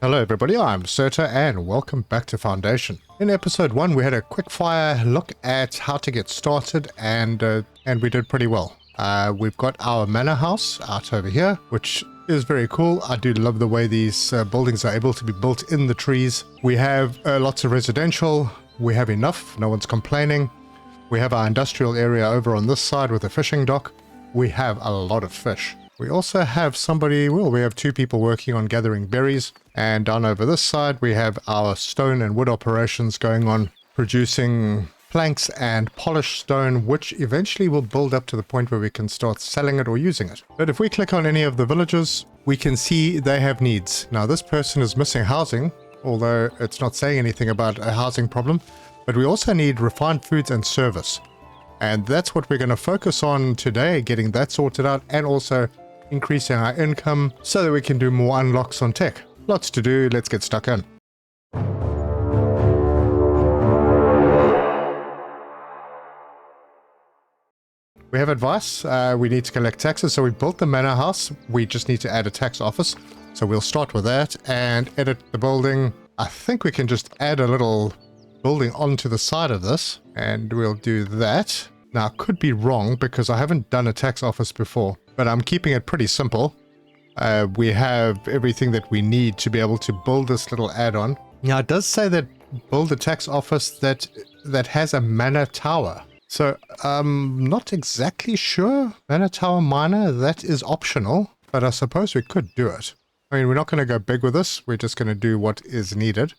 Hello everybody, I'm Serta and welcome back to Foundation. In episode 1 we had a quick fire look at how to get started and we did pretty well. We've got our manor house out over here, which is very cool. I do love the way these buildings are able to be built in the trees. We have lots of residential, we have enough, no one's complaining. We have our industrial area over on this side with a fishing dock. We have a lot of fish. We also have we have 2 people working on gathering berries. And down over this side, we have our stone and wood operations going on, producing planks and polished stone, which eventually will build up to the point where we can start selling it or using it. But if we click on any of the villages, we can see they have needs. Now, this person is missing housing, although it's not saying anything about a housing problem, but we also need refined foods and service. And that's what we're going to focus on today, getting that sorted out and also increasing our income so that we can do more unlocks on tech. Lots to do, let's get stuck in. We have advice, we need to collect taxes, so we built the manor house, we just need to add a tax office. So we'll start with that and edit the building. I think we can just add a little building onto the side of this and we'll do that. Now I could be wrong because I haven't done a tax office before, but I'm keeping it pretty simple. We have everything that we need to be able to build this little add-on. Now it does say that build a tax office that has a manor tower. So I'm not exactly sure. Manor tower minor, that is optional, but I suppose we could do it. I mean, we're not going to go big with this. We're just going to do what is needed.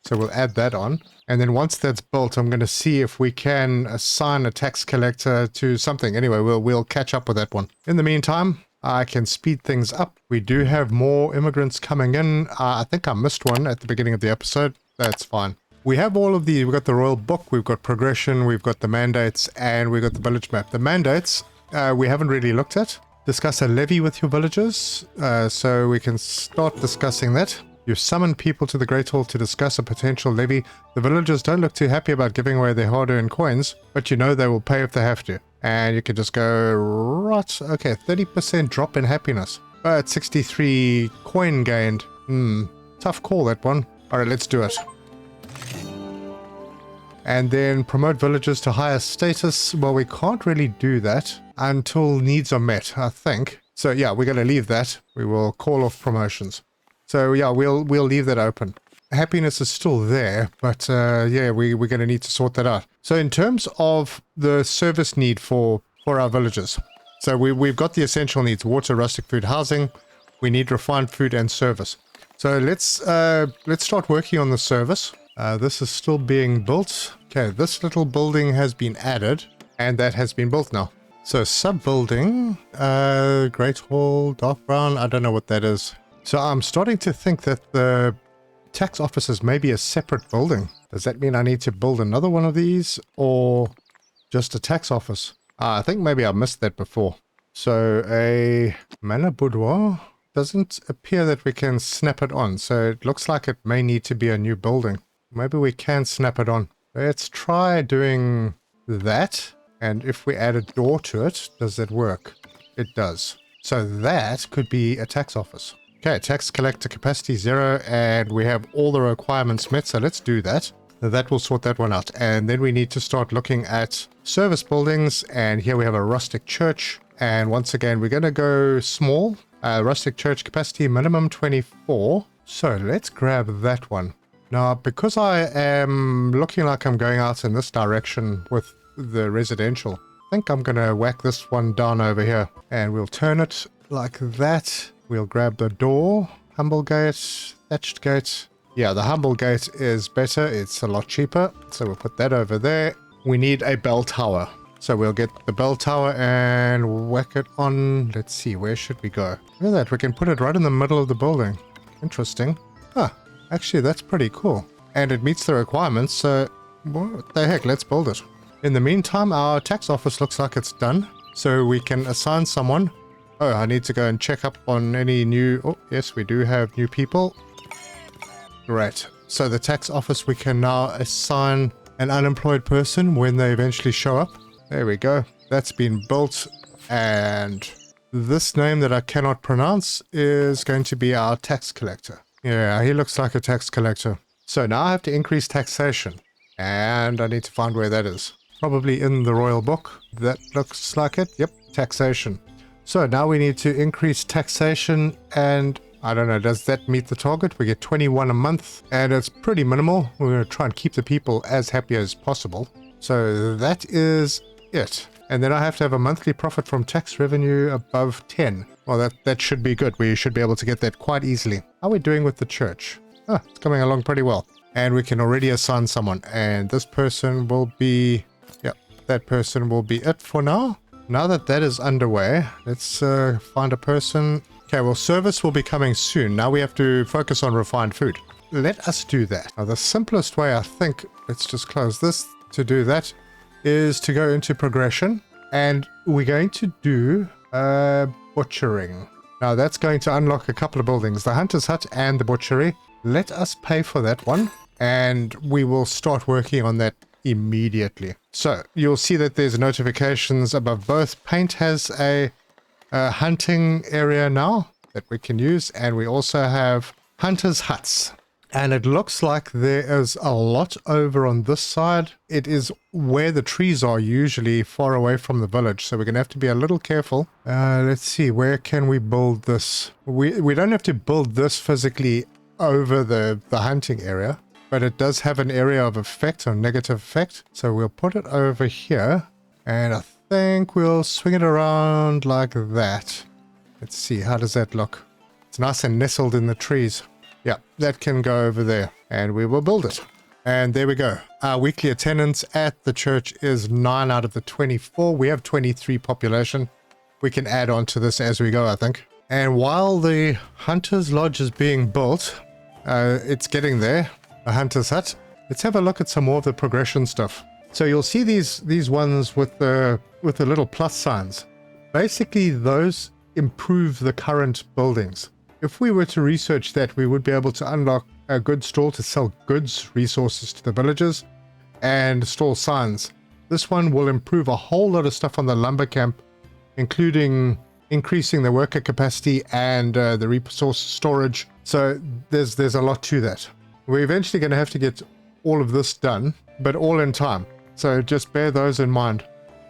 So we'll add that on. And then once that's built, I'm going to see if we can assign a tax collector to something. Anyway, we'll catch up with that one. In the meantime, I can speed things up. We do have more immigrants coming in. I think I missed one at the beginning of the episode. That's fine. We have all of these. We've got the royal book, we've got progression, we've got the mandates, and we've got the village map. The mandates, we haven't really looked at. Discuss a levy with your villagers. So we can start discussing that. You summon people to the Great Hall to discuss a potential levy. The villagers don't look too happy about giving away their hard-earned coins, but you know they will pay if they have to. And you can just go, right, okay, 30% drop in happiness. But 63 coin gained. Tough call, that one. Alright, let's do it. And then promote villagers to higher status. Well, we can't really do that until needs are met, I think. So yeah, we're going to leave that. We will call off promotions. So yeah, we'll leave that open. Happiness is still there, but yeah, we're going to need to sort that out. So in terms of the service need for our villagers, so we've got the essential needs: water, rustic food, housing. We need refined food and service. So let's start working on the service. This is still being built. Okay, this little building has been added, and that has been built now. So sub-building, Great Hall, dark brown, I don't know what that is. So I'm starting to think that the tax office is maybe a separate building. Does that mean I need to build another one of these or just a tax office? I think maybe I missed that before. So a manor boudoir, doesn't appear that we can snap it on. So it looks like it may need to be a new building. Maybe we can snap it on. Let's try doing that. And if we add a door to it, does that work? It does. So that could be a tax office. Okay, tax collector capacity 0, and we have all the requirements met, so let's do that. That will sort that one out. And then we need to start looking at service buildings, and here we have a rustic church. And once again, we're going to go small. Rustic church capacity minimum 24. So let's grab that one. Now, because I am looking like I'm going out in this direction with the residential, I think I'm going to whack this one down over here. And we'll turn it like that. We'll grab the door, humble gate, thatched gate. Yeah, the humble gate is better. It's a lot cheaper. So we'll put that over there. We need a bell tower. So we'll get the bell tower and whack it on. Let's see, where should we go? Look at that, we can put it right in the middle of the building. Interesting. Huh, actually that's pretty cool. And it meets the requirements, so what the heck, let's build it. In the meantime, our tax office looks like it's done. So we can assign someone. Oh, I need to go and check up on any new... Oh, yes, we do have new people. Great. So the tax office, we can now assign an unemployed person when they eventually show up. There we go. That's been built. And this name that I cannot pronounce is going to be our tax collector. Yeah, he looks like a tax collector. So now I have to increase taxation. And I need to find where that is. Probably in the royal book. That looks like it. Yep, taxation. So now we need to increase taxation, and I don't know, does that meet the target? We get 21 a month, and it's pretty minimal. We're going to try and keep the people as happy as possible. So that is it. And then I have to have a monthly profit from tax revenue above 10. Well, that should be good. We should be able to get that quite easily. How are we doing with the church? Oh, it's coming along pretty well. And we can already assign someone. And this person will be... Yep, that person will be it for now. Now that that is underway, let's find a person. Okay, well, service will be coming soon. Now we have to focus on refined food. Let us do that. Now, the simplest way, I think, let's just close this to do that, is to go into progression. And we're going to do butchering. Now, that's going to unlock a couple of buildings, the Hunter's Hut and the butchery. Let us pay for that one, and we will start working on that immediately. So you'll see that there's notifications above both. Paint has a hunting area now that we can use, and we also have Hunter's Huts. And it looks like there is a lot over on this side. It is where the trees are usually, far away from the village. So we're going to have to be a little careful. Let's see, where can we build this? We don't have to build this physically over the hunting area, but it does have an area of effect or negative effect. So we'll put it over here, and I think we'll swing it around like that. Let's see, how does that look? It's nice and nestled in the trees. Yeah, that can go over there, and we will build it. And there we go. Our weekly attendance at the church is 9 out of the 24. We have 23 population. We can add on to this as we go, I think. And while the Hunter's Lodge is being built, it's getting there, a Hunter's Hut. Let's have a look at some more of the progression stuff. So you'll see these ones with the little plus signs. Basically, those improve the current buildings. If we were to research that, we would be able to unlock a goods stall to sell goods, resources to the villagers, and stall signs. This one will improve a whole lot of stuff on the lumber camp, including increasing the worker capacity and the resource storage. So there's a lot to that. We're eventually going to have to get all of this done, but all in time. So just bear those in mind.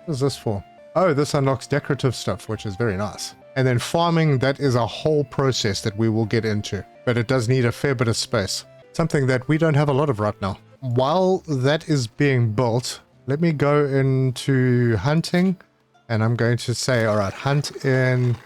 What is this for? Oh, this unlocks decorative stuff, which is very nice. And then farming, that is a whole process that we will get into, but it does need a fair bit of space. Something that we don't have a lot of right now. While that is being built, let me go into hunting, and I'm going to say, all right, hunt in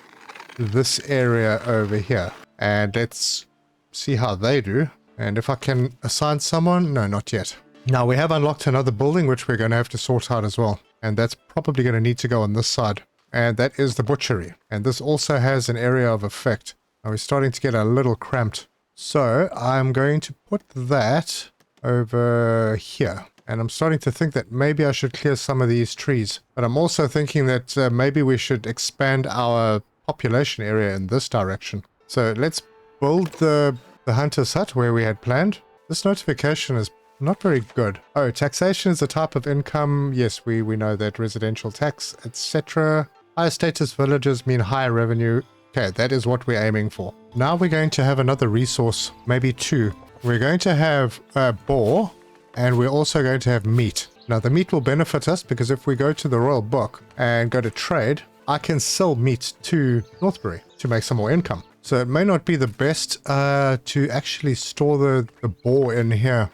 this area over here, and let's see how they do. And if I can assign someone, no, not yet. Now we have unlocked another building, which we're going to have to sort out as well. And that's probably going to need to go on this side. And that is the butchery. And this also has an area of effect. Now we're starting to get a little cramped. So I'm going to put that over here. And I'm starting to think that maybe I should clear some of these trees. But I'm also thinking that maybe we should expand our population area in this direction. So let's build the Hunter's Hut where we had planned. This notification is not very good. Oh, taxation is a type of income. Yes, we know that. Residential tax, etc. Higher status villages mean higher revenue. Okay, that is what we're aiming for. Now we're going to have another resource, maybe two. We're going to have boar, and we're also going to have meat. Now the meat will benefit us because if we go to the royal book and go to trade, I can sell meat to Northbury to make some more income. So it may not be the best to actually store the boar in here.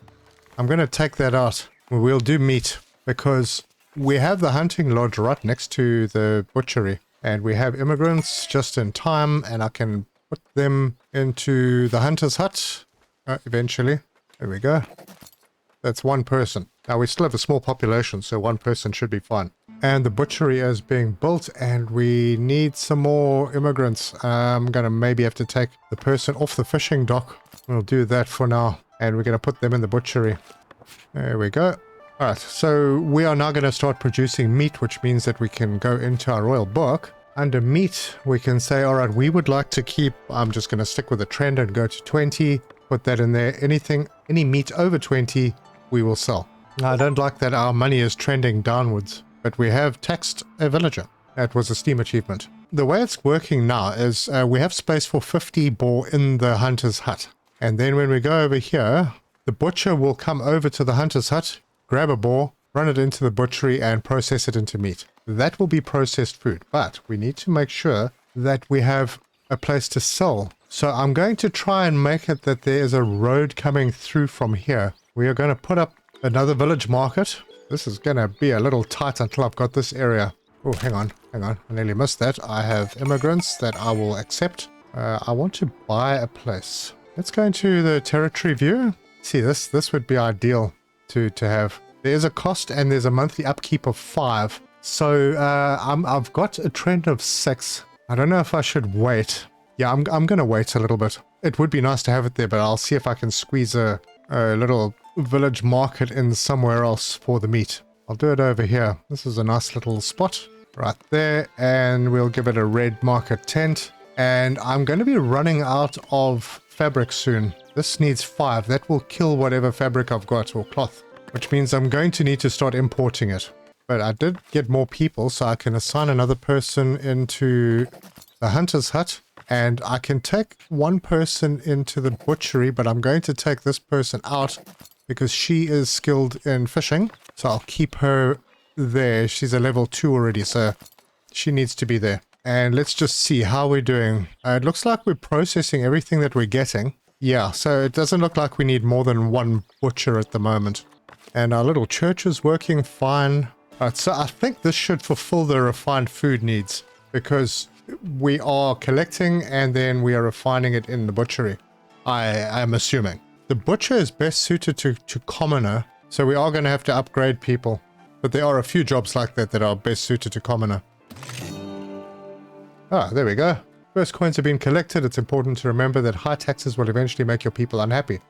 I'm going to take that out. We'll do meat because we have the hunting lodge right next to the butchery, and we have immigrants just in time, and I can put them into the Hunter's Hut eventually. There we go. That's one person. Now we still have a small population, so one person should be fine. And the butchery is being built, and we need some more immigrants. I'm going to maybe have to take the person off the fishing dock. We'll do that for now, and we're going to put them in the butchery. There we go. Alright, so we are now going to start producing meat, which means that we can go into our royal book. Under meat, we can say, alright, we would like to keep, I'm just going to stick with the trend and go to 20, put that in there. Any meat over 20, we will sell. Now, I don't like that our money is trending downwards, but we have taxed a villager. That was a Steam achievement. The way it's working now is we have space for 50 boar in the Hunter's Hut. And then when we go over here, the butcher will come over to the hunter's hut, grab a boar, run it into the butchery and process it into meat. That will be processed food, but we need to make sure that we have a place to sell. So I'm going to try and make it that there is a road coming through from here. We are going to put up another village market. This is going to be a little tight until I've got this area. Oh, hang on. I nearly missed that. I have immigrants that I will accept. I want to buy a place. Let's go into the territory view. See, this would be ideal to have. There's a cost and there's a monthly upkeep of 5. So I've got a trend of 6. I don't know if I should wait. Yeah, I'm going to wait a little bit. It would be nice to have it there, but I'll see if I can squeeze a little village market in somewhere else for the meat. I'll do it over here. This is a nice little spot right there, and we'll give it a red market tent. And I'm going to be running out of fabric soon. This needs 5. That will kill whatever fabric I've got, or cloth, which means I'm going to need to start importing it. But I did get more people, so I can assign another person into the hunter's hut. And I can take one person into the butchery, but I'm going to take this person out because she is skilled in fishing. So I'll keep her there. She's a level 2 already, so she needs to be there. And let's just see how we're doing. It looks like we're processing everything that we're getting. Yeah, so it doesn't look like we need more than one butcher at the moment. And our little church is working fine. Alright, so I think this should fulfill the refined food needs because we are collecting and then we are refining it in the butchery. I am assuming. The butcher is best suited to commoner, so we are going to have to upgrade people. But there are a few jobs like that that are best suited to commoner. Ah, there we go. First coins have been collected. It's important to remember that high taxes will eventually make your people unhappy.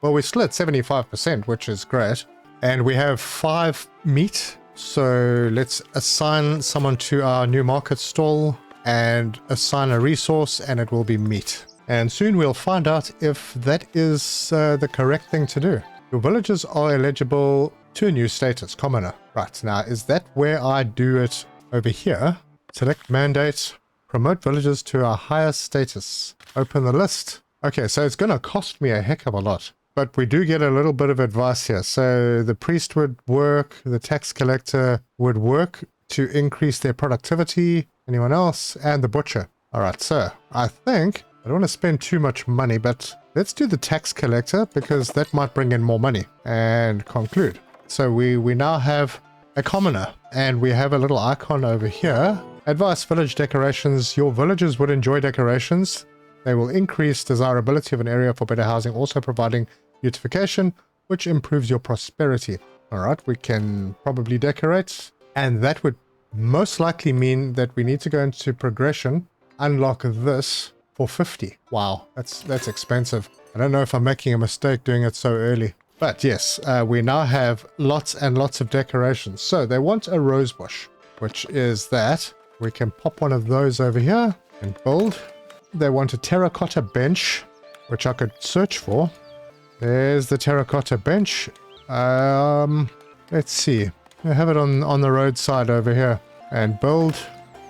Well, we're still at 75%, which is great. And we have 5 meat. So let's assign someone to our new market stall and assign a resource, and it will be meat. And soon we'll find out if that is the correct thing to do. Your villagers are eligible to a new status, commoner. Right, now is that where I do it over here? Select mandate, promote villagers to a higher status. Open the list. Okay, so it's going to cost me a heck of a lot. But we do get a little bit of advice here. So the priest would work, the tax collector would work to increase their productivity. Anyone else? And the butcher. All right, so I think I don't want to spend too much money, but let's do the tax collector because that might bring in more money. And conclude. So we now have a commoner and we have a little icon over here. Advice, village decorations. Your villagers would enjoy decorations. They will increase desirability of an area for better housing, also providing beautification, which improves your prosperity. All right, we can probably decorate, and that would most likely mean that we need to go into progression, unlock this for 50. Wow, that's expensive. I don't know if I'm making a mistake doing it so early. But yes, we now have lots and lots of decorations. So they want a rose bush, which is that. We can pop one of those over here and build. They want a terracotta bench, which I could search for. There's the terracotta bench. Let's see. I have it on the roadside over here. And build.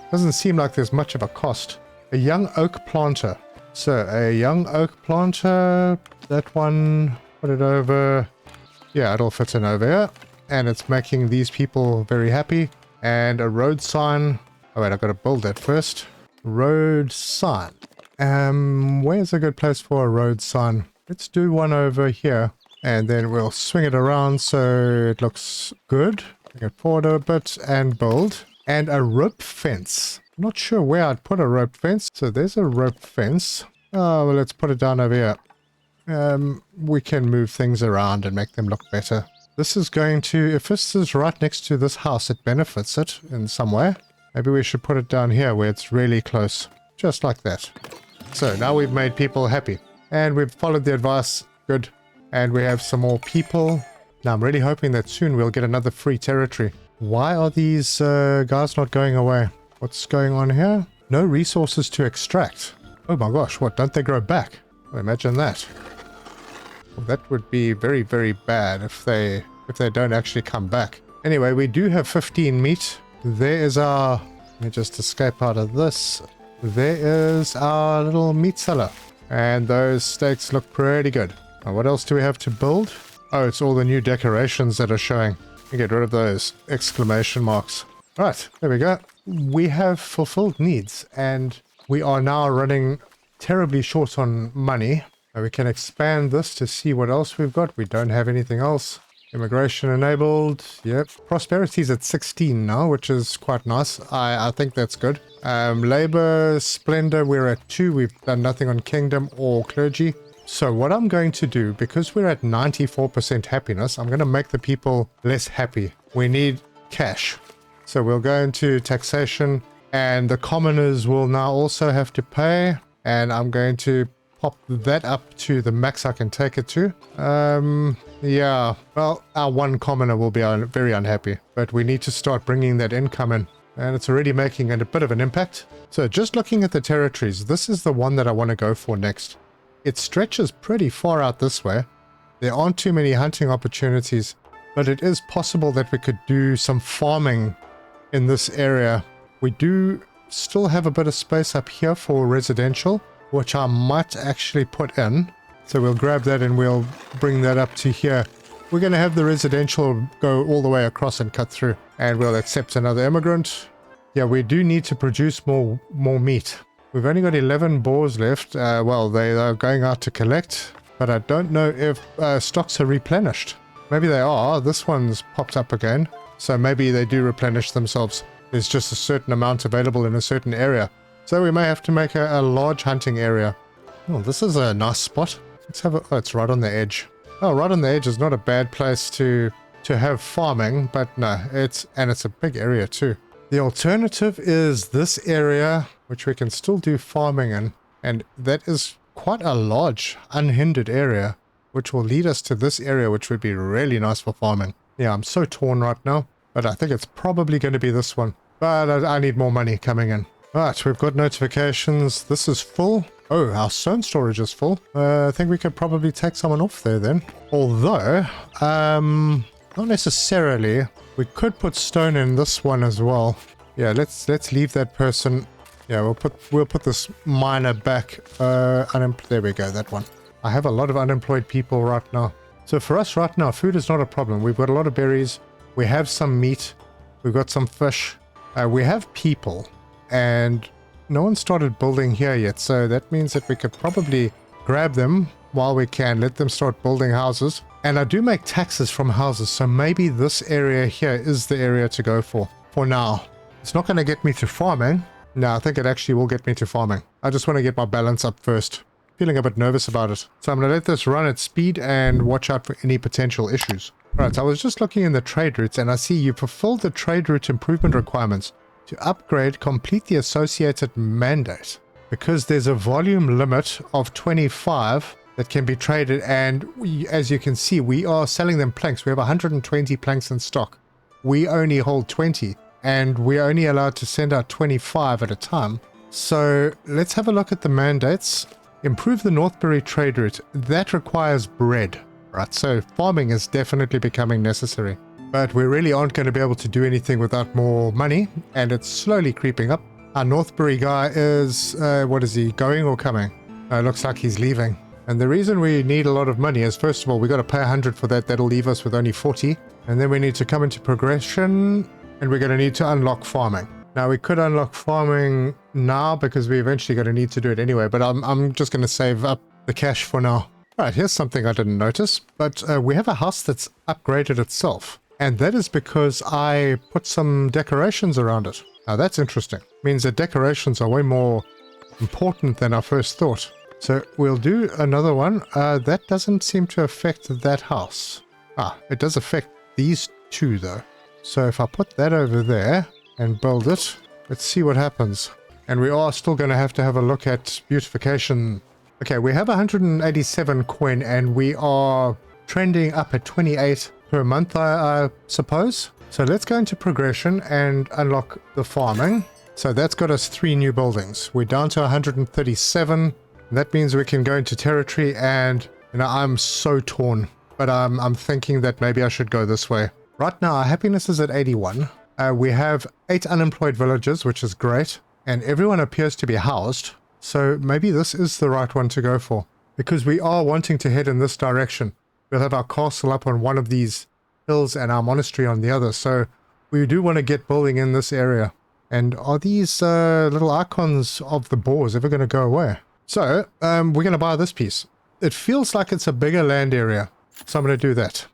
Doesn't seem like there's much of a cost. A young oak planter. So a young oak planter. That one. Put it over. Yeah, it'll fit in over here. And it's making these people very happy. And a road sign. Oh wait, I've got to build that first. Road sign. Where's a good place for a road sign? Let's do one over here. And then we'll swing it around so it looks good. Bring it forward a bit and build. And a rope fence. I'm not sure where I'd put a rope fence. So there's a rope fence. Oh, well, let's put it down over here. We can move things around and make them look better. This is going to, if this is right next to this house, it benefits it in some way. Maybe we should put it down here where it's really close. Just like that. So now we've made people happy. And we've followed the advice. Good. And we have some more people. Now I'm really hoping that soon we'll get another free territory. Why are these guys not going away? What's going on here? No resources to extract. Oh my gosh, what? Don't they grow back? Oh, imagine that. Well, that would be very, very bad if they don't actually come back. Anyway, we do have 15 meat. There is our... Let me just escape out of this. There is our little meat seller. And those stakes look pretty good. Now, what else do we have to build? Oh, it's all the new decorations that are showing. We get rid of those exclamation marks. Right, there we go. We have fulfilled needs, and we are now running terribly short on money. We can expand this to see what else we've got. We don't have anything else. Immigration enabled. Yep. Prosperity's at 16 now, which is quite nice. I think that's good. Labor, splendor, we're at 2. We've done nothing on kingdom or clergy. So what I'm going to do, because we're at 94% happiness, I'm going to make the people less happy. We need cash. So we'll go into taxation, and the commoners will now also have to pay. And I'm going to pop that up to the max I can take it to. Yeah, well, our one commoner will be very unhappy, but we need to start bringing that income in, and it's already making a bit of an impact. So just looking at the territories, this is the one that I want to go for next. It stretches pretty far out this way. There aren't too many hunting opportunities, but it is possible that we could do some farming in this area. We do still have a bit of space up here for residential, which I might actually put in. So we'll grab that and we'll bring that up to here. We're going to have the residential go all the way across and cut through. And we'll accept another immigrant. Yeah, we do need to produce more meat. We've only got 11 boars left. Well, they are going out to collect. But I don't know if stocks are replenished. Maybe they are. This one's popped up again. So maybe they do replenish themselves. There's just a certain amount available in a certain area. So we may have to make a large hunting area. Oh, this is a nice spot. Let's have a... Oh, it's right on the edge. Oh, right on the edge is not a bad place to have farming, but no, it's a big area too. The alternative is this area, which we can still do farming in, and that is quite a large, unhindered area, which will lead us to this area, which would be really nice for farming. Yeah, I'm so torn right now, but I think it's probably going to be this one. But I need more money coming in. Right, we've got notifications. This is full. Oh, our stone storage is full. I think we could probably take someone off there then. Although, not necessarily. We could put stone in this one as well. Yeah, let's leave that person. Yeah, we'll put this miner back. There we go, that one. I have a lot of unemployed people right now. So for us right now, food is not a problem. We've got a lot of berries. We have some meat. We've got some fish. We have people. And no one started building here yet, so that means that we could probably grab them while we can, let them start building houses. And I do make taxes from houses, so maybe this area here is the area to go for now. It's not going to get me to farming. No, I think it actually will get me to farming. I just want to get my balance up first. Feeling a bit nervous about it. So I'm going to let this run at speed and watch out for any potential issues. Alright, so I was just looking in the trade routes and I see you fulfilled the trade route improvement requirements. To upgrade, complete the associated mandate. Because there's a volume limit of 25 that can be traded, and as you can see, we are selling them planks. We have 120 planks in stock. We only hold 20, and we're only allowed to send out 25 at a time. So let's have a look at the mandates. Improve the Northbury trade route. That requires bread. Right, so farming is definitely becoming necessary. But we really aren't going to be able to do anything without more money, and it's slowly creeping up. Our Northbury guy is, what is he, going or coming? Looks like he's leaving. And the reason we need a lot of money is, first of all, we got to pay 100 for that. That'll leave us with only 40. And then we need to come into progression, and we're going to need to unlock farming. Now, we could unlock farming now because we eventually going to need to do it anyway, but I'm just going to save up the cash for now. All right, here's something I didn't notice, but we have a house that's upgraded itself. And that is because I put some decorations around it. Now that's interesting. Means that decorations are way more important than I first thought. So we'll do another one. That doesn't seem to affect that house. It does affect these two though. So if I put that over there and build it, let's see what happens. And we are still going to have a look at beautification. Okay, we have 187 coin and we are trending up at 28 per month, I suppose. So let's go into progression and unlock the farming. So that's got us 3 new buildings. We're down to 137. That means we can go into territory, and I'm so torn. But I'm thinking that maybe I should go this way. Right now, our happiness is at 81. We have 8 unemployed villagers, which is great. And everyone appears to be housed. So maybe this is the right one to go for, because we are wanting to head in this direction. We'll have our castle up on one of these hills and our monastery on the other. So we do want to get building in this area. And are these little icons of the boars ever going to go away? So we're going to buy this piece. It feels like it's a bigger land area. So I'm going to do that.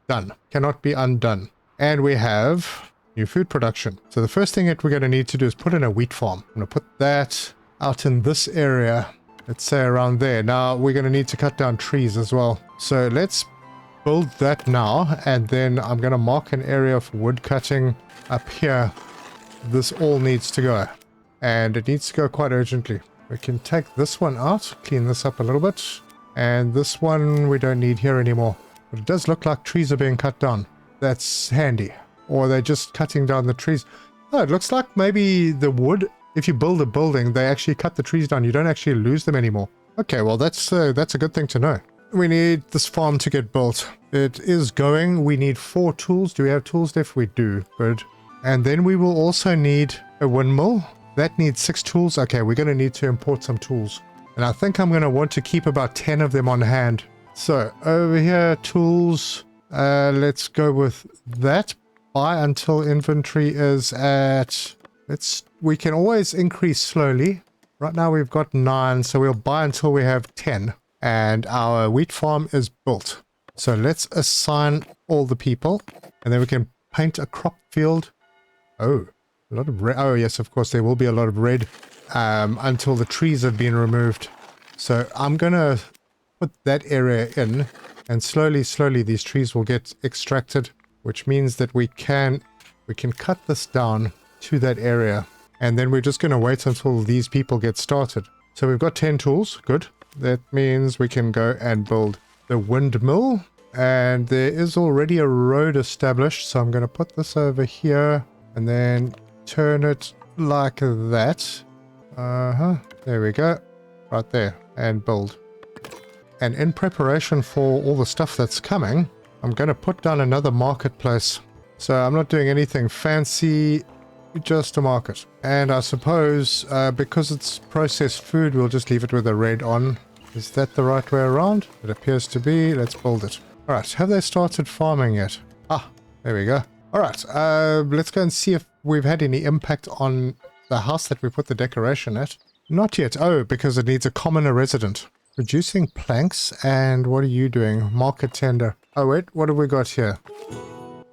Done. Cannot be undone. And we have new food production. So the first thing that we're going to need to do is put in a wheat farm. I'm going to put that out in this area. Let's say around there. Now we're going to need to cut down trees as well. So let's build that now. And then I'm going to mark an area for wood cutting up here. This all needs to go. And it needs to go quite urgently. We can take this one out, clean this up a little bit. And this one we don't need here anymore. But it does look like trees are being cut down. That's handy. Or they're just cutting down the trees. Oh, it looks like maybe the wood, if you build a building, they actually cut the trees down. You don't actually lose them anymore. Okay, well, that's a good thing to know. We need this farm to get built. It is going. We need 4 tools. Do we have tools left? We do. Good. And then we will also need a windmill. That needs 6 tools. Okay, we're going to need to import some tools. And I think I'm going to want to keep about 10 of them on hand. So, over here, tools. Let's go with that. Buy until inventory is at... We can always increase slowly. Right now we've got 9, so we'll buy until we have 10. And our wheat farm is built. So let's assign all the people. And then we can paint a crop field. Oh, a lot of red. Oh, yes, of course, there will be a lot of red until the trees have been removed. So I'm going to put that area in. And slowly, these trees will get extracted. Which means that we can cut this down to that area. And then we're just going to wait until these people get started. So we've got 10 tools. Good. That means we can go and build the windmill. And there is already a road established. So I'm going to put this over here. And then turn it like that. There we go. Right there. And build. And in preparation for all the stuff that's coming, I'm going to put down another marketplace. So I'm not doing anything fancy, just a market. And I suppose because it's processed food, we'll just leave it with a red on. Is that the right way around? It appears to be. Let's build it. All right. Have they started farming yet? Ah, there we go. All right. Let's go and see if we've had any impact on the house that we put the decoration at. Not yet. Oh, because it needs a commoner resident. Reducing planks, and what are you doing? Market tender. Oh wait, what have we got here?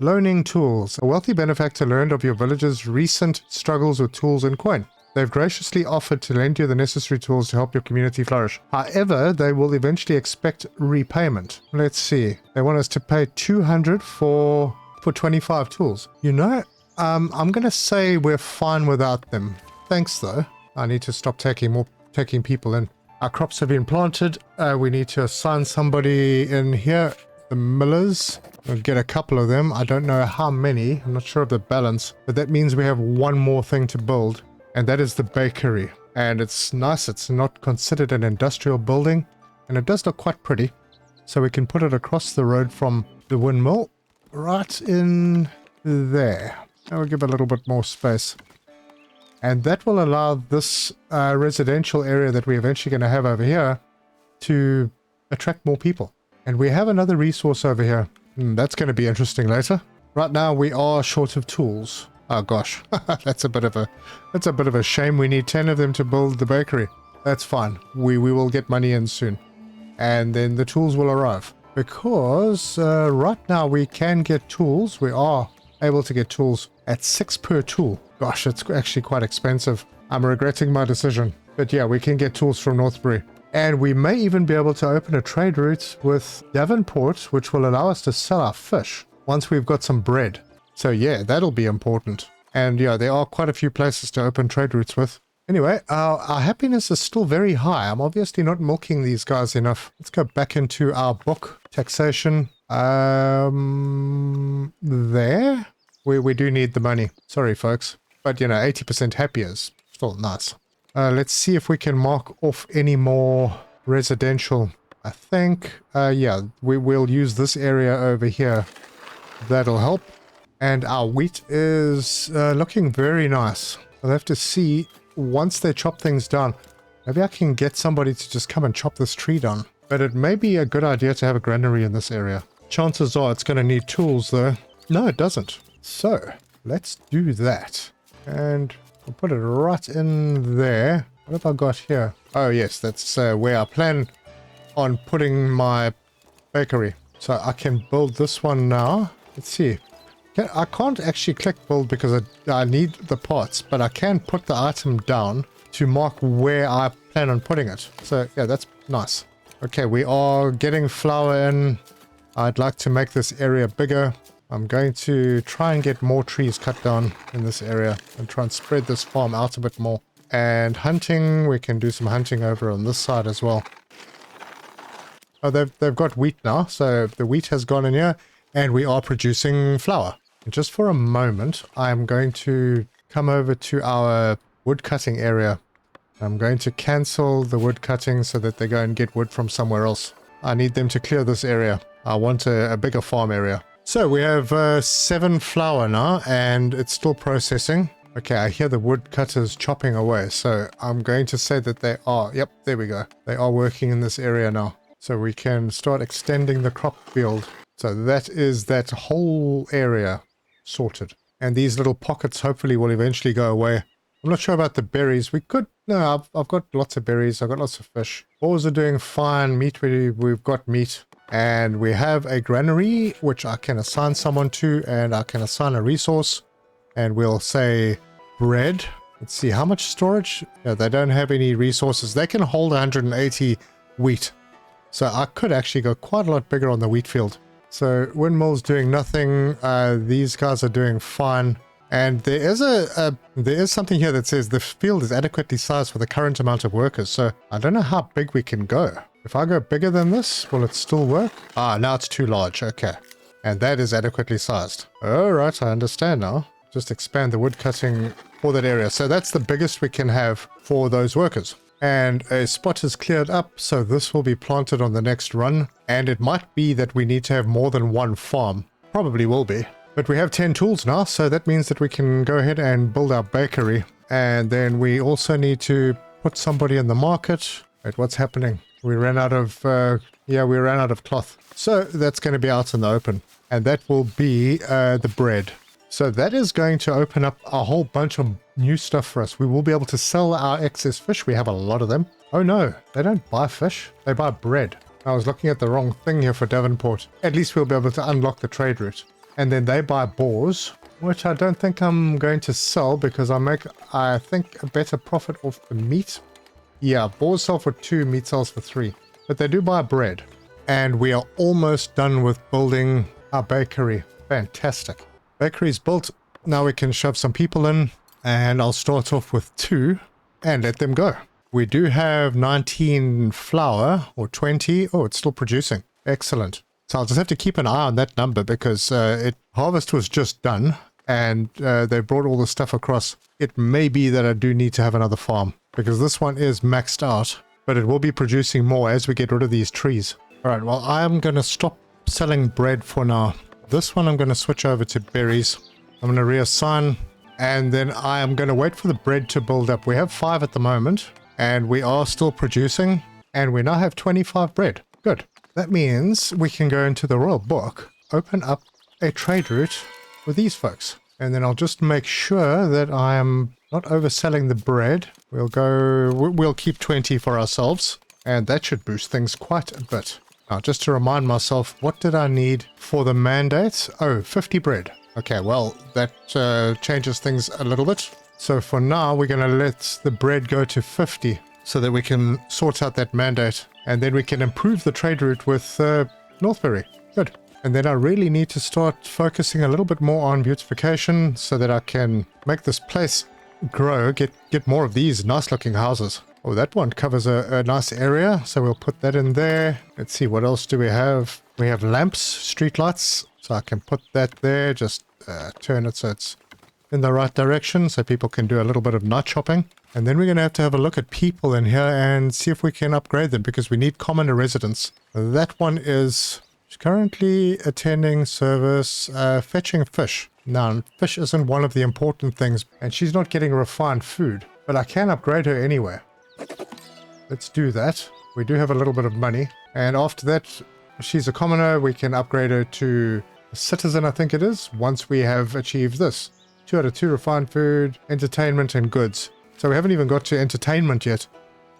Loaning tools. A wealthy benefactor learned of your village's recent struggles with tools and coin. They've graciously offered to lend you the necessary tools to help your community flourish. However, they will eventually expect repayment. Let's see. They want us to pay 200 for 25 tools. You know, I'm going to say we're fine without them. Thanks though. I need to stop taking people in. Our crops have been planted. We need to assign somebody in here. The millers. We'll get a couple of them. I don't know how many. I'm not sure of the balance. But that means we have one more thing to build. And that is the bakery. And it's nice. It's not considered an industrial building. And it does look quite pretty. So we can put it across the road from the windmill. Right in there. And we'll give it a little bit more space. And that will allow this residential area that we're eventually going to have over here to attract more people. And we have another resource over here. That's going to be interesting later. Right now we are short of tools. Oh gosh, that's a bit of a shame. We need 10 of them to build the bakery. That's fine. We will get money in soon. And then the tools will arrive. Because right now we can get tools. We are able to get tools at 6 per tool. Gosh, it's actually quite expensive. I'm regretting my decision. But yeah, we can get tools from Northbury. And we may even be able to open a trade route with Davenport, which will allow us to sell our fish once we've got some bread. So yeah, that'll be important. And yeah, there are quite a few places to open trade routes with. Anyway, our happiness is still very high. I'm obviously not milking these guys enough. Let's go back into our book. Taxation. There. We do need the money. Sorry, folks. But, you know, 80% happy is still nice. Let's see if we can mark off any more residential. I think, yeah, we will use this area over here. That'll help. And our wheat is looking very nice. I'll have to see, once they chop things down. Maybe I can get somebody to just come and chop this tree down. But it may be a good idea to have a granary in this area. Chances are it's going to need tools though. No, it doesn't. So, let's do that. And we'll put it right in there. What have I got here? Oh yes, that's where I plan on putting my bakery. So I can build this one now. Let's see. I can't actually click build because I need the parts, but I can put the item down to mark where I plan on putting it. So yeah, that's nice. Okay, we are getting flour in. I'd like to make this area bigger. I'm going to try and get more trees cut down in this area and try and spread this farm out a bit more. And hunting, we can do some hunting over on this side as well. Oh, they've got wheat now, so the wheat has gone in here, and we are producing flour. And just for a moment, I'm going to come over to our wood cutting area. I'm going to cancel the wood cutting so that they go and get wood from somewhere else. I need them to clear this area. I want a bigger farm area. So we have 7 flour now, and it's still processing. Okay, I hear the woodcutters chopping away, so I'm going to say that they are... Yep, there we go. They are working in this area now. So we can start extending the crop field. So that is that whole area sorted. And these little pockets hopefully will eventually go away. I'm not sure about the berries. We could... No, I've got lots of berries. I've got lots of fish. Boars are doing fine. Meat, we've got meat. And we have a granary, which I can assign someone to, and I can assign a resource. And we'll say bread. Let's see, how much storage? Yeah, they don't have any resources. They can hold 180 wheat. So I could actually go quite a lot bigger on the wheat field. So windmill's doing nothing. These guys are doing fine. And there is something here that says the field is adequately sized for the current amount of workers. So I don't know how big we can go. If I go bigger than this, will it still work? Ah, now it's too large. Okay. And that is adequately sized. All right, I understand now. Just expand the wood cutting for that area. So that's the biggest we can have for those workers. And a spot is cleared up, so this will be planted on the next run. And it might be that we need to have more than one farm. Probably will be. But we have 10 tools now, so that means that we can go ahead and build our bakery. And then we also need to put somebody in the market. Wait, what's happening? We ran out of, we ran out of cloth. So that's going to be out in the open. And that will be the bread. So that is going to open up a whole bunch of new stuff for us. We will be able to sell our excess fish. We have a lot of them. Oh no, they don't buy fish. They buy bread. I was looking at the wrong thing here for Devonport. At least we'll be able to unlock the trade route. And then they buy boars, which I don't think I'm going to sell because I think, a better profit off the meat. Yeah, boars sell for 2, meat sells for 3. But they do buy bread. And we are almost done with building our bakery. Fantastic. Bakery's built. Now we can shove some people in. And I'll start off with 2 and let them go. We do have 19 flour, or 20. Oh, it's still producing. Excellent. So I'll just have to keep an eye on that number because harvest was just done and they brought all the stuff across. It may be that I do need to have another farm because this one is maxed out, but it will be producing more as we get rid of these trees. All right, well, I'm going to stop selling bread for now. This one I'm going to switch over to berries. I'm going to reassign and then I am going to wait for the bread to build up. We have 5 at the moment and we are still producing and we now have 25 bread. Good. That means we can go into the royal book, open up a trade route with these folks. And then I'll just make sure that I am not overselling the bread. We'll keep 20 for ourselves. And that should boost things quite a bit. Now, just to remind myself, what did I need for the mandate? Oh, 50 bread. Okay, well, that changes things a little bit. So for now, we're going to let the bread go to 50 so that we can sort out that mandate. And then we can improve the trade route with Northbury. Good. And then I really need to start focusing a little bit more on beautification so that I can make this place grow, get more of these nice looking houses. Oh, that one covers a nice area, so we'll put that in there. Let's see, what else do we have? We have lamps, street lights, so I can put that there, just turn it so it's in the right direction so people can do a little bit of night shopping. And then we're going to have a look at people in here and see if we can upgrade them because we need commoner residents. That one is currently attending service, fetching fish. Now, fish isn't one of the important things and she's not getting refined food, but I can upgrade her anyway. let's do that. We do have a little bit of money. And after that, she's a commoner. We can upgrade her to a citizen, I think it is, once we have achieved this. 2 out of 2 refined food, entertainment, and goods. So we haven't even got to entertainment yet.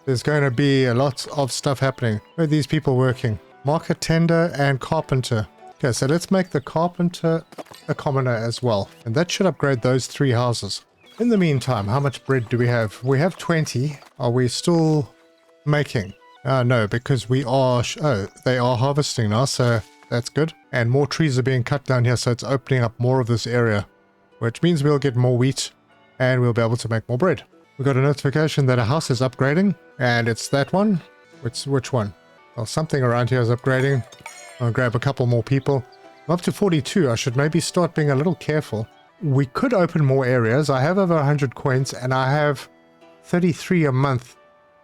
There's going to be a lot of stuff happening. Where are these people working? Market tender and carpenter. Okay, so let's make the carpenter a commoner as well. And that should upgrade those 3 houses. In the meantime, how much bread do we have? We have 20. Are we still making? No, because we are... oh, they are harvesting now, so that's good. And more trees are being cut down here, so it's opening up more of this area. Which means we'll get more wheat, and we'll be able to make more bread. We got a notification that a house is upgrading, and it's that one. Which one? Well, something around here is upgrading. I'll grab a couple more people. I'm up to 42. I should maybe start being a little careful. We could open more areas. I have over 100 coins, and I have 33 a month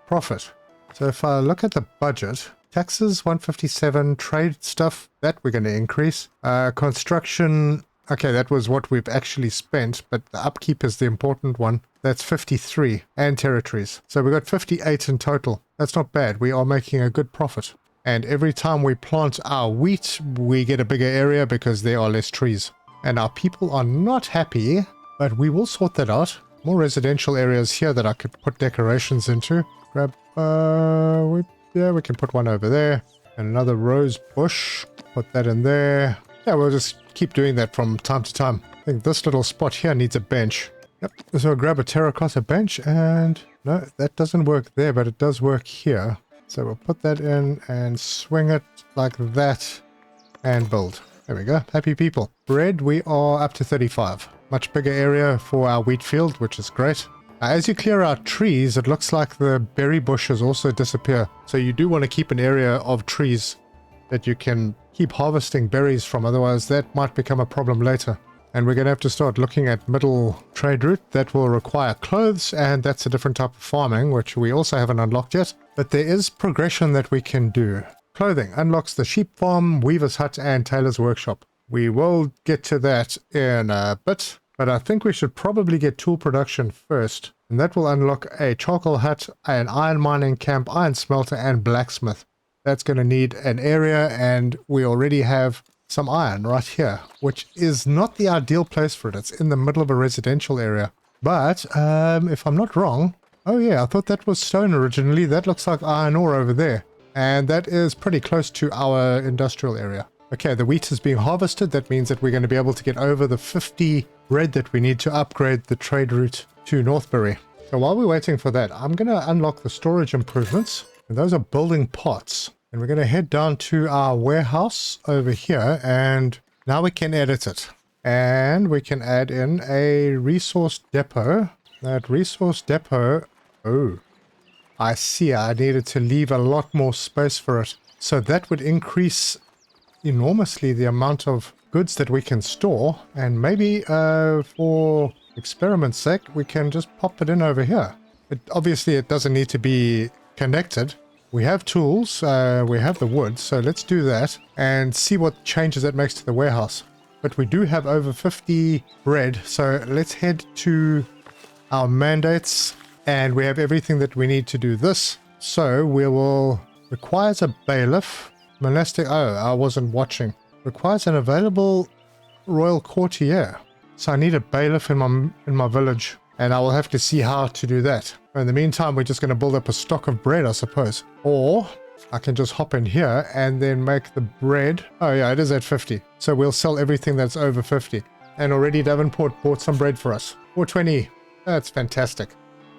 profit. So if I look at the budget, taxes 157, trade stuff, that we're going to increase. Construction, okay, that was what we've actually spent, but the upkeep is the important one. That's 53, and territories. So we got 58 in total. That's not bad. We are making a good profit. And every time we plant our wheat, we get a bigger area because there are less trees. And our people are not happy, but we will sort that out. More residential areas here that I could put decorations into. Grab, yeah, we can put one over there. And another rose bush. Put that in there. Yeah, we'll just keep doing that from time to time. I think this little spot here needs a bench. Yep, so I'll grab a terracotta bench and... no, that doesn't work there, but it does work here. So we'll put that in and swing it like that and build. There we go. Happy people. Bread, we are up to 35. Much bigger area for our wheat field, which is great. As you clear out trees, it looks like the berry bushes also disappear. So you do want to keep an area of trees that you can keep harvesting berries from. Otherwise, that might become a problem later. And we're going to have to start looking at middle trade route. That will require clothes, and that's a different type of farming, which we also haven't unlocked yet. But there is progression that we can do. Clothing unlocks the sheep farm, weaver's hut, and tailor's workshop. We will get to that in a bit, but I think we should probably get tool production first. And that will unlock a charcoal hut, an iron mining camp, iron smelter, and blacksmith. That's going to need an area, and we already have some iron right here, which is not the ideal place for it. It's in the middle of a residential area. But if I'm not wrong, oh yeah, I thought that was stone originally. That looks like iron ore over there. And that is pretty close to our industrial area. Okay, the wheat is being harvested. That means that we're going to be able to get over the 50 bread that we need to upgrade the trade route to Northbury. So while we're waiting for that, I'm going to unlock the storage improvements. And those are building pots. And we're going to head down to our warehouse over here, and now we can edit it. And we can add in a resource depot. That resource depot, oh, I see. I needed to leave a lot more space for it. So that would increase enormously the amount of goods that we can store. And maybe for experiment's sake, we can just pop it in over here. Obviously, it doesn't need to be connected. We have tools, we have the wood, so let's do that and see what changes that makes to the warehouse. But we do have over 50 bread, so let's head to our mandates, and we have everything that we need to do this. So we will... requires a bailiff, monastic... oh, I wasn't watching. Requires an available royal courtier. So I need a bailiff in my village, and I will have to see how to do that. In the meantime, we're just going to build up a stock of bread, I suppose. Or I can just hop in here and then make the bread. Oh yeah, it is at 50. So we'll sell everything that's over 50. And already Davenport bought some bread for us. 420. That's fantastic.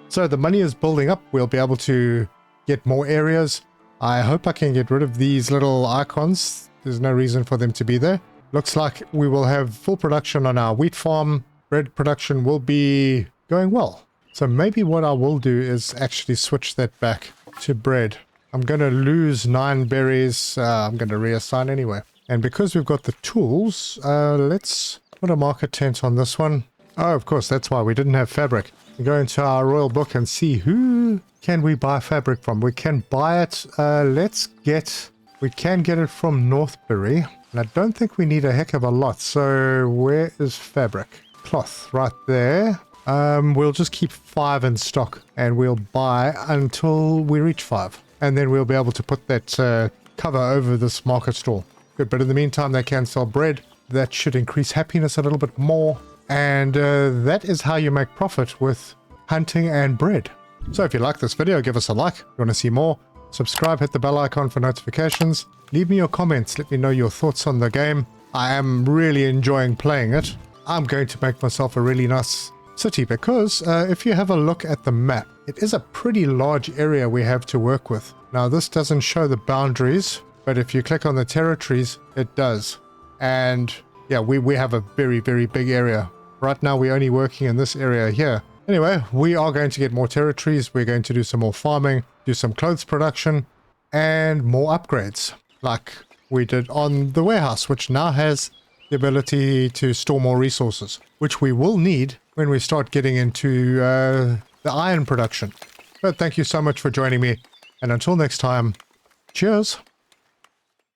So the money is building up. We'll be able to get more areas. I hope I can get rid of these little icons. There's no reason for them to be there. Looks like we will have full production on our wheat farm. Bread production will be going well. So maybe what I will do is actually switch that back to bread. I'm going to lose 9 berries. I'm going to reassign anyway. And because we've got the tools, let's put a market tent on this one. Oh, of course, that's why we didn't have fabric. We go into our royal book and see who can we buy fabric from. We can buy it. We can get it from Northbury. And I don't think we need a heck of a lot. So where is fabric? Cloth right there. We'll just keep 5 in stock and we'll buy until we reach 5. And then we'll be able to put that cover over this market stall. Good, but in the meantime, they can sell bread. That should increase happiness a little bit more. And that is how you make profit with hunting and bread. So if you like this video, give us a like. If you want to see more, subscribe, hit the bell icon for notifications. Leave me your comments. Let me know your thoughts on the game. I am really enjoying playing it. I'm going to make myself a really nice city because if you have a look at the map, it is a pretty large area we have to work with. Now this doesn't show the boundaries, but if you click on the territories, it does. And yeah, we have a very, very big area. Right now we're only working in this area here. Anyway, we are going to get more territories. We're going to do some more farming, do some clothes production, and more upgrades like we did on the warehouse, which now has the ability to store more resources, which we will need when we start getting into the iron production. But thank you so much for joining me, and until next time, cheers!